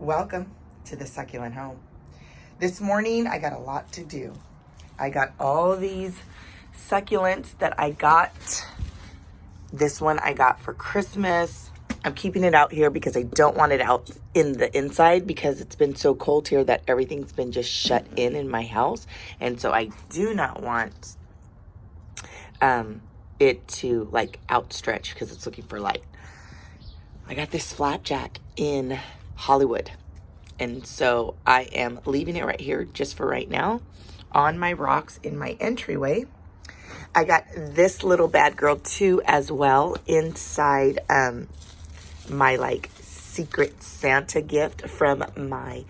Welcome to the Succulent Home. This morning I got a lot to do. I got all these succulents that I got. This one I got for Christmas. I'm keeping it out here because I don't want it out in the inside because it's been so cold here that everything's been just shut in my house. And so I do not want it to like outstretch because it's looking for light. I got this flapjack in Hollywood. And so I am leaving it right here just for right now on my rocks in my entryway. I got this little bad girl too as well inside my like secret Santa gift from my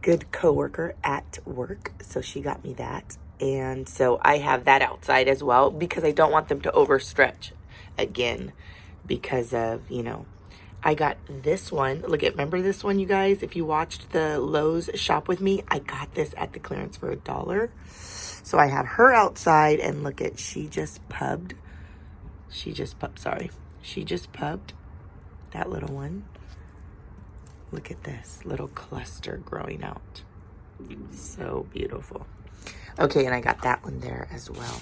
good coworker at work. So she got me that. And so I have that outside as well because I don't want them to overstretch again because of, I got this one. Remember this one, you guys? If you watched the Lowe's shop with me, I got this at the clearance for $1. So I have her outside and look at, she just pubbed that little one. Look at this little cluster growing out. So beautiful. Okay, and I got that one there as well.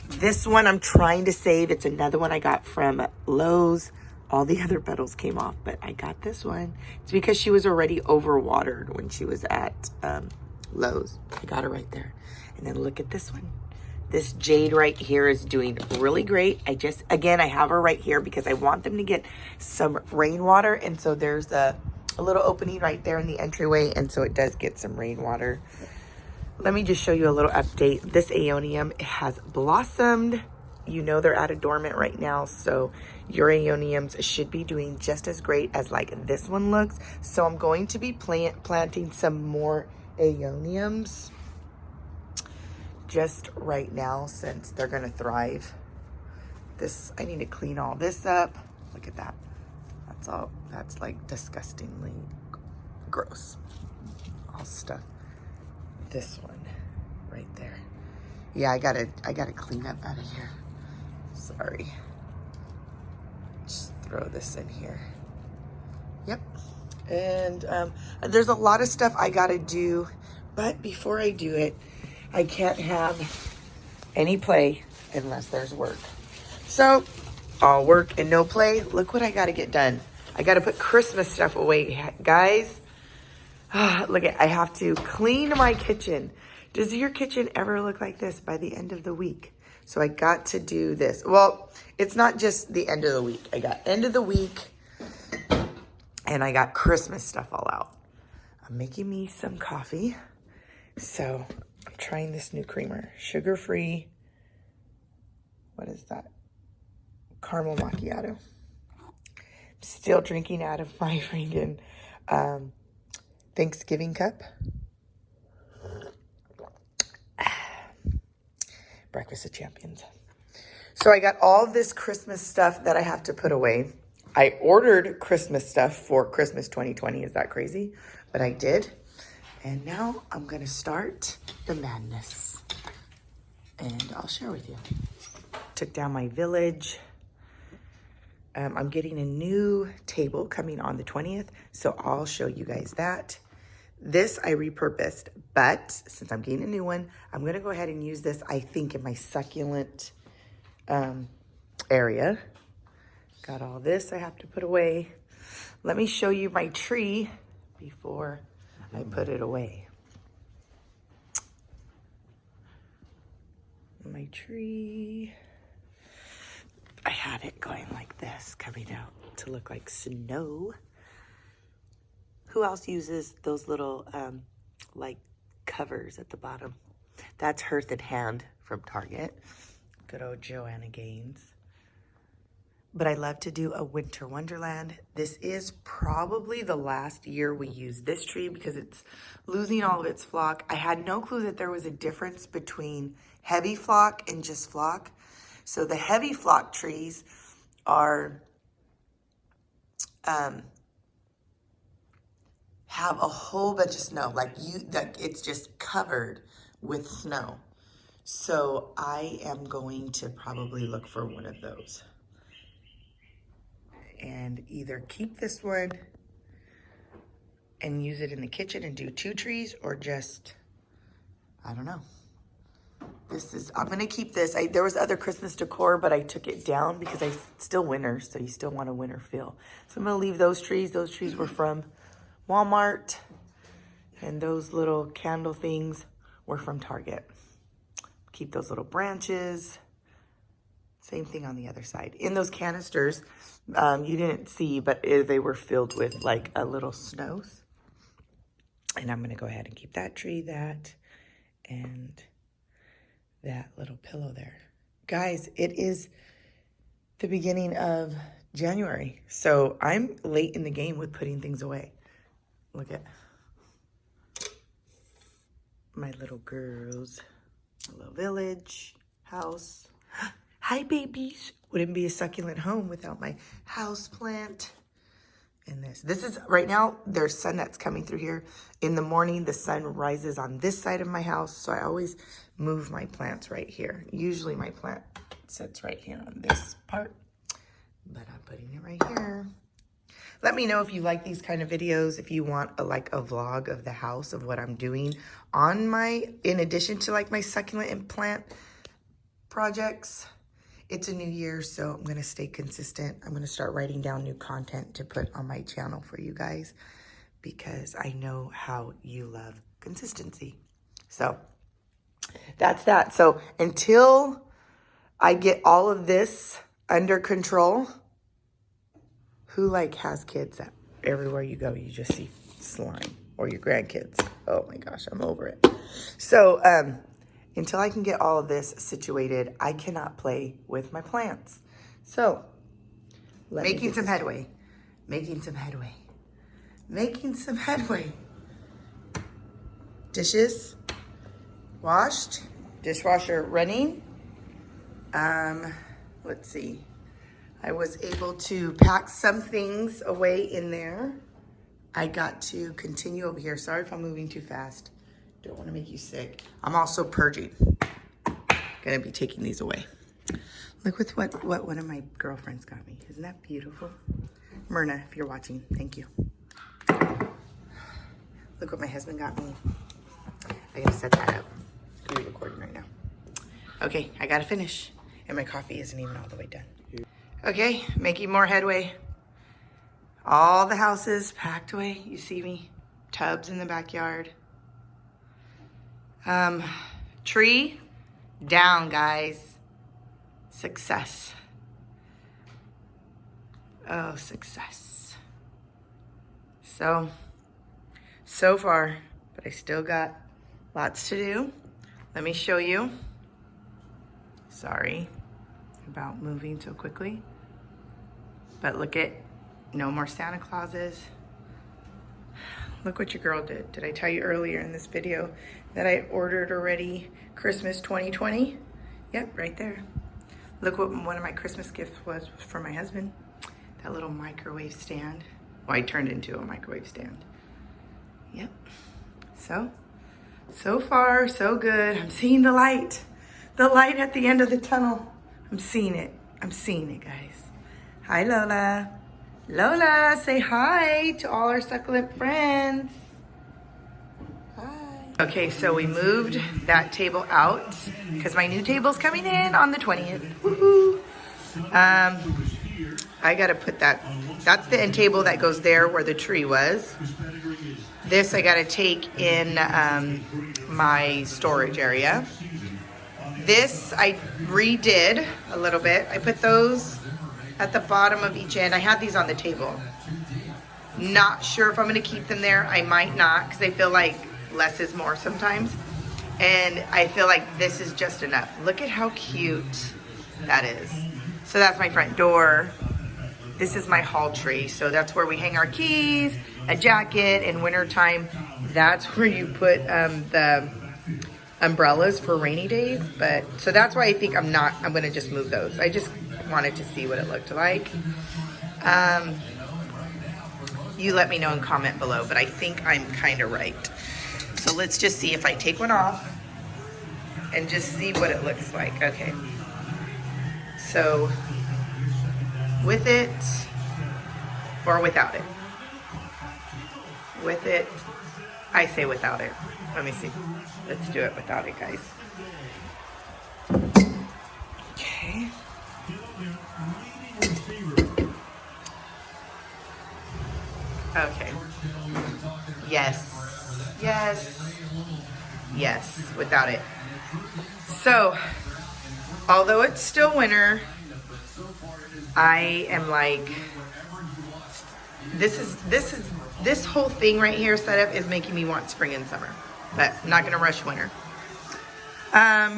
This one I'm trying to save. It's another one I got from Lowe's. All the other petals came off, but I got this one. It's because she was already overwatered when she was at Lowe's. I got her right there. And then look at this one. This jade right here is doing really great. I have her right here because I want them to get some rainwater. And so there's a little opening right there in the entryway. And so it does get some rainwater. Let me just show you a little update. This aeonium has blossomed. They're out of dormant right now, so your aeoniums should be doing just as great as like this one looks. So I'm going to be planting some more aeoniums just right now since they're gonna thrive. I need to clean all this up. Look at that. That's like disgustingly gross. I'll stuff this one right there. Yeah, I gotta clean up out of here. Sorry. Just throw this in here. Yep. And there's a lot of stuff I gotta do, but before I do it, I can't have any play unless there's work. So, all work and no play. Look what I gotta get done. I gotta put Christmas stuff away, guys. I have to clean my kitchen. Does your kitchen ever look like this by the end of the week? So I got to do this. Well, it's not just the end of the week. I got end of the week and I got Christmas stuff all out. I'm making me some coffee. So I'm trying this new creamer. Sugar-free. What is that? Caramel macchiato. Still drinking out of my freaking Thanksgiving cup. Breakfast of Champions. So I got all this Christmas stuff that I have to put away. I ordered Christmas stuff for Christmas 2020. Is that crazy? But I did. And now I'm going to start the madness. And I'll share with you. Took down my village. I'm getting a new table coming on the 20th. So I'll show you guys that. This I repurposed, but since I'm getting a new one, I'm going to go ahead and use this, I think, in my succulent area. Got all this I have to put away. Let me show you my tree before I put it away. My tree, I had it going like this, coming out to look like snow. Who else uses those little, like, covers at the bottom? That's Hearth and Hand from Target. Good old Joanna Gaines. But I love to do a winter wonderland. This is probably the last year we use this tree because it's losing all of its flock. I had no clue that there was a difference between heavy flock and just flock. So the heavy flock trees are... have a whole bunch of snow, it's just covered with snow. So I am going to probably look for one of those and either keep this one and use it in the kitchen and do 2 trees, or just, I don't know. This is, I'm gonna keep this. There was other Christmas decor, but I took it down because it's still winter, so you still want a winter feel. So I'm gonna leave those trees. Those trees were from Walmart, and those little candle things were from Target. Keep those little branches. Same thing on the other side. In those canisters, you didn't see, but they were filled with like a little snows. And I'm gonna go ahead and keep that tree, that, and that little pillow there. Guys, it is the beginning of January, so I'm late in the game with putting things away. Look at my little girls, a little village house. Hi, babies. Wouldn't be a succulent home without my house plant. And this is, right now, there's sun that's coming through here. In the morning, the sun rises on this side of my house, so I always move my plants right here. Usually my plant sits right here on this part, but I'm putting it right here. Let me know if you like these kind of videos, if you want a vlog of the house, of what I'm doing on in addition to like my succulent and plant projects. It's a new year, so I'm gonna stay consistent. I'm gonna start writing down new content to put on my channel for you guys, because I know how you love consistency. So that's that. So until I get all of this under control, who has kids that everywhere you go, you just see slime, or your grandkids? Oh my gosh, I'm over it. So, until I can get all of this situated, I cannot play with my plants. So, making some headway. Dishes washed, dishwasher running. Let's see. I was able to pack some things away in there. I got to continue over here. Sorry if I'm moving too fast. Don't want to make you sick. I'm also purging. Gonna be taking these away. Look with what one of my girlfriends got me. Isn't that beautiful? Myrna, if you're watching, thank you. Look what my husband got me. I gotta set that up. I'm recording right now. Okay, I gotta finish. And my coffee isn't even all the way done. Okay, making more headway. All the houses packed away. You see me? Tubs in the backyard. Tree down, guys. Success. Oh, success. So far, but I still got lots to do. Let me show you. Sorry about moving so quickly. But look at, no more Santa Clauses. Look what your girl did. Did I tell you earlier in this video that I ordered already Christmas 2020? Yep, right there. Look what one of my Christmas gifts was for my husband. That little microwave stand. Well, I turned into a microwave stand. Yep. So far, so good. I'm seeing the light. The light at the end of the tunnel. I'm seeing it, guys. Hi, Lola. Lola, say hi to all our succulent friends. Hi. Okay, so we moved that table out because my new table's coming in on the 20th. Woohoo! I gotta put that's the end table that goes there where the tree was. This I gotta take in my storage area. This I redid a little bit. I put those at the bottom of each end. I had these on the table. Not sure if I'm gonna keep them there. I might not, because I feel like less is more sometimes. And I feel like this is just enough. Look at how cute that is. So that's my front door. This is my hall tree. So that's where we hang our keys, a jacket. In wintertime, that's where you put the umbrellas for rainy days. But so that's why I think I'm gonna just move those. I just wanted to see what it looked like. You let me know and comment below, but I think I'm kind of right. So let's just see if I take one off and just see what it looks like. Okay. So with it or without it. with it. I say without it. Let me see. Let's do it without it, guys. Okay. Okay. Yes. Yes. Yes, without it. So, although it's still winter, I am like, this whole thing right here set up is making me want spring and summer, but I'm not gonna rush winter.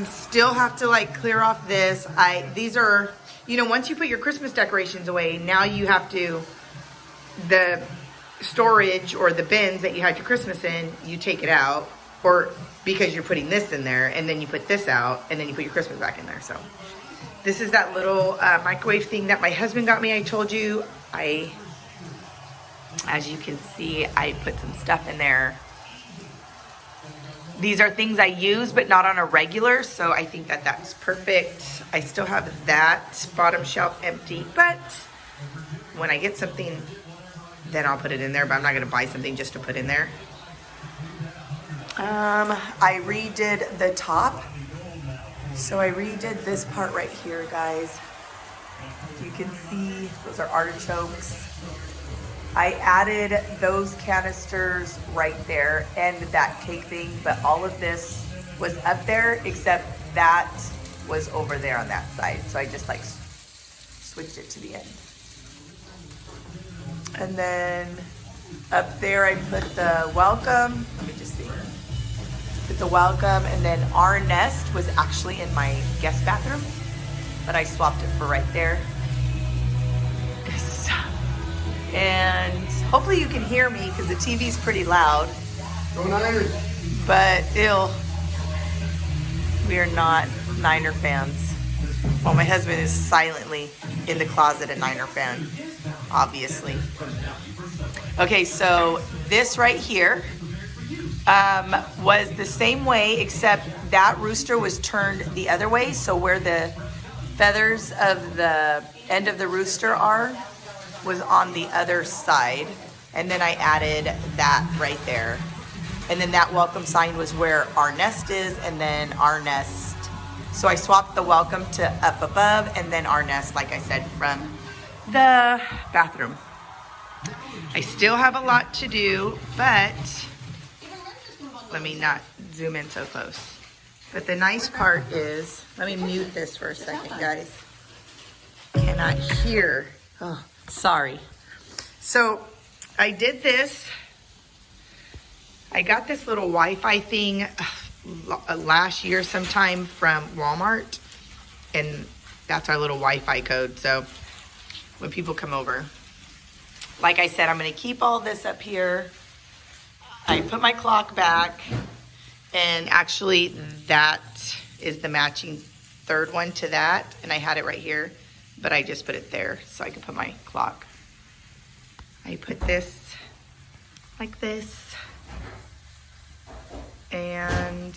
Still have to like clear off this. These are, you know, once you put your Christmas decorations away, now you have to, the storage or the bins that you had your Christmas in, you take it out, or because you're putting this in there, and then you put this out, and then you put your Christmas back in there. So this is that little microwave thing that my husband got me. I told you, as you can see, I put some stuff in there. These are things I use, but not on a regular, so I think that that's perfect. I still have that bottom shelf empty, but when I get something, then I'll put it in there, but I'm not gonna buy something just to put in there. I redid the top. So I redid this part right here, guys. You can see those are artichokes. I added those canisters right there and that cake thing, but all of this was up there except that was over there on that side. So I just like switched it to the end. And then up there I put the welcome. Let me just see. Put the welcome, and then our nest was actually in my guest bathroom, but I swapped it for right there. And hopefully you can hear me because the TV's pretty loud. But we are not Niner fans. Well, my husband is silently in the closet a Niner fan, obviously. Okay, so this right here was the same way, except that rooster was turned the other way. So where the feathers of the end of the rooster are was on the other side. And then I added that right there. And then that welcome sign was where our nest is, and then our nest. So I swapped the welcome to up above, and then our nest, like I said, from the bathroom. I still have a lot to do, but let me not zoom in so close. But the nice part is, let me mute this for a second, guys. Cannot hear. Oh, sorry. So I did this. I got this little Wi-Fi thing last year sometime from Walmart, and that's our little Wi-Fi code. So when people come over, like I said, I'm going to keep all this up here. I put my clock back, and actually that is the matching third one to that, and I had it right here, but I just put it there so I could put my clock. I put this like this, and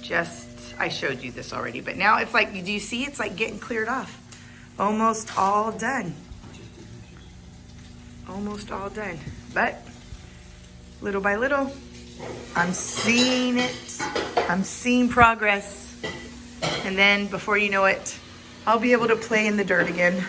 just, I showed you this already, but now it's like, do you see it's like getting cleared off? Almost all done. Almost all done, but little by little, I'm seeing it. I'm seeing progress. And then before you know it, I'll be able to play in the dirt again.